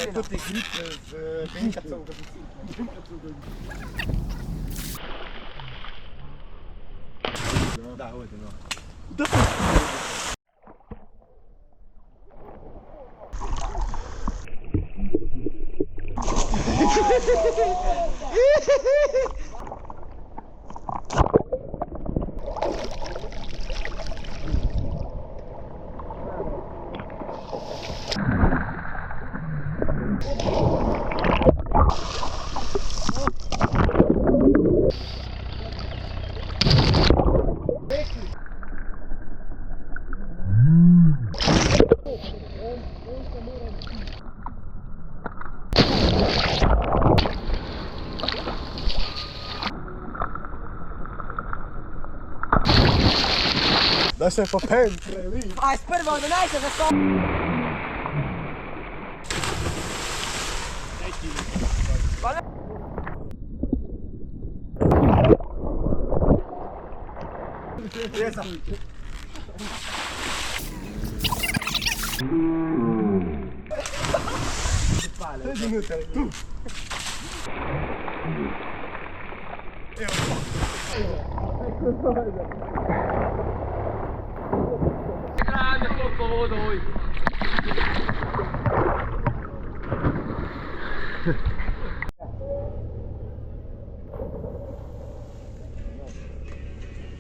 tutte grip ben cazzo da, uite, no. Dat zijn van hem. Aj, prvo, da najte za to. Grande, poco vodo.